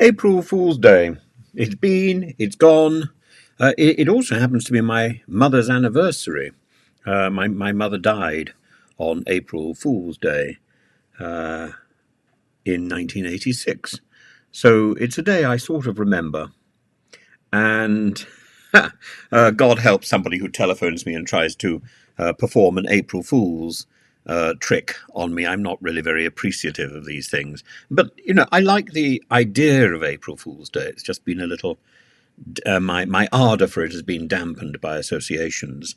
April Fool's Day. It's been, it's gone. It also happens to be my mother's anniversary. My mother died on April Fool's Day in 1986. So it's a day I sort of remember. And God help somebody who telephones me and tries to perform an April Fool's trick on me. I'm not really very appreciative of these things. But, I like the idea of April Fool's Day. It's just been a little, my ardour for it has been dampened by associations.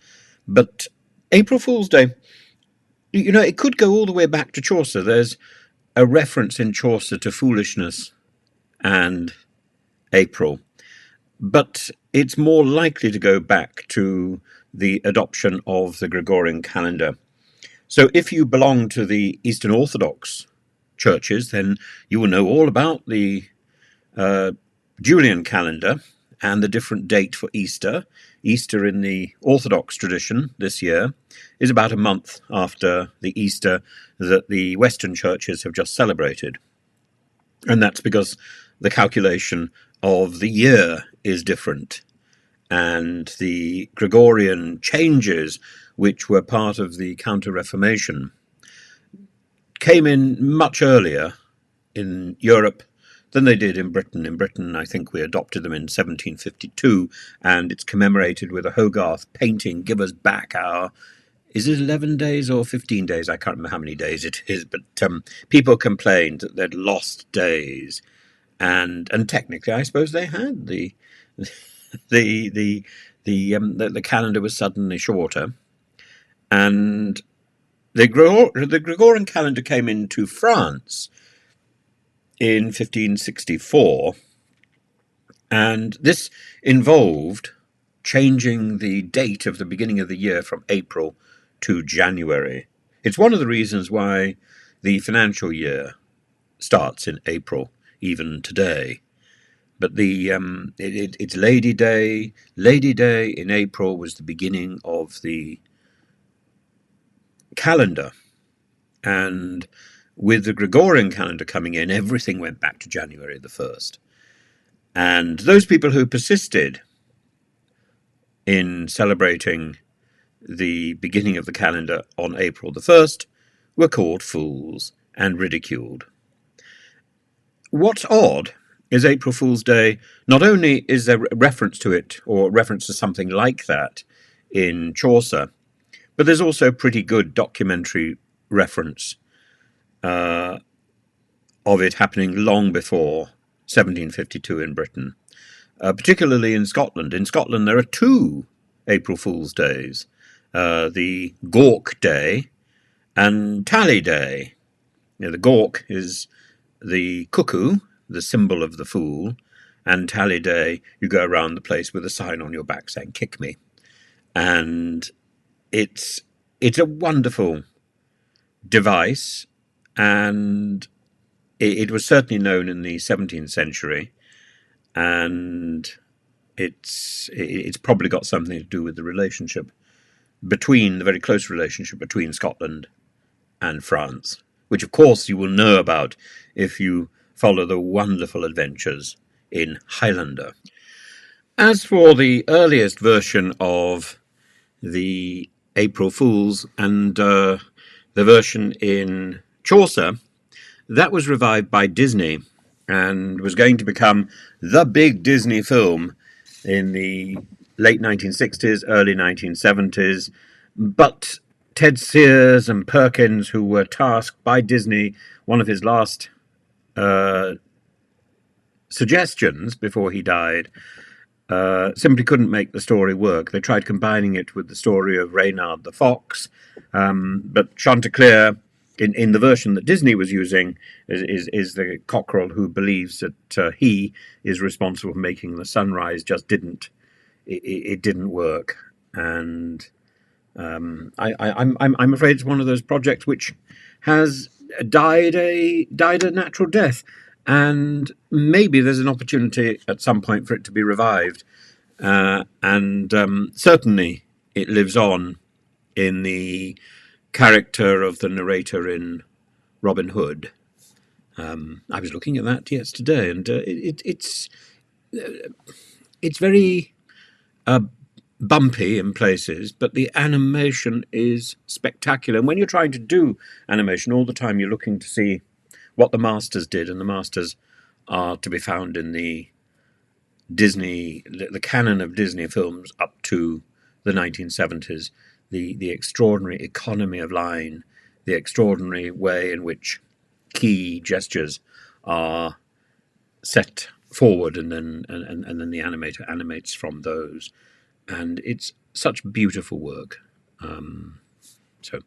But April Fool's Day, it could go all the way back to Chaucer. There's a reference in Chaucer to foolishness and April. But it's more likely to go back to the adoption of the Gregorian calendar. So if you belong to the Eastern Orthodox churches, then you will know all about the Julian calendar and the different date for Easter. Easter in the Orthodox tradition this year is about a month after the Easter that the Western churches have just celebrated. And that's because the calculation of the year is different. And the Gregorian changes, which were part of the Counter-Reformation, came in much earlier in Europe than they did in Britain. In Britain, I think we adopted them in 1752, and it's commemorated with a Hogarth painting, Give Us Back Our... Is it 11 days or 15 days? I can't remember how many days it is, but people complained that they'd lost days. And technically, I suppose they had the calendar was suddenly shorter, and the Gregorian calendar came into France in 1564, and this involved changing the date of the beginning of the year from April to January. It's one of the reasons why the financial year starts in April, even today. But it's Lady Day. Lady Day in April was the beginning of the calendar. And with the Gregorian calendar coming in, everything went back to January the 1st. And those people who persisted in celebrating the beginning of the calendar on April the 1st were called fools and ridiculed. What's odd is April Fool's Day, not only is there a reference to it, or reference to something like that in Chaucer, but there's also a pretty good documentary reference of it happening long before 1752 in Britain, particularly in Scotland. In Scotland, there are two April Fool's Days, the Gawk Day and Tally Day. The Gawk is the cuckoo, the symbol of the fool, and Tally Day, you go around the place with a sign on your back saying, "Kick me." And it's a wonderful device, and it was certainly known in the 17th century, and it's probably got something to do with the very close relationship between Scotland and France, which of course you will know about if you follow the wonderful adventures in Highlander. As for the earliest version of the April Fools and the version in Chaucer, that was revived by Disney and was going to become the big Disney film in the late 1960s, early 1970s, but Ted Sears and Perkins, who were tasked by Disney, one of his last suggestions before he died, simply couldn't make the story work. They tried combining it with the story of Reynard the Fox, but Chanticleer, in the version that Disney was using, is the cockerel who believes that he is responsible for making the sunrise. Just didn't work, and I'm afraid it's one of those projects which has died a natural death, and maybe there's an opportunity at some point for it to be revived, and certainly it lives on in the character of the narrator in Robin Hood. I was looking at that yesterday, and it's very bumpy in places, but the animation is spectacular. And when you're trying to do animation all the time, you're looking to see what the masters did, and the masters are to be found in the canon of Disney films up to the 1970s. The extraordinary economy of line, the extraordinary way in which key gestures are set forward, and then the animator animates from those, and it's such beautiful work. So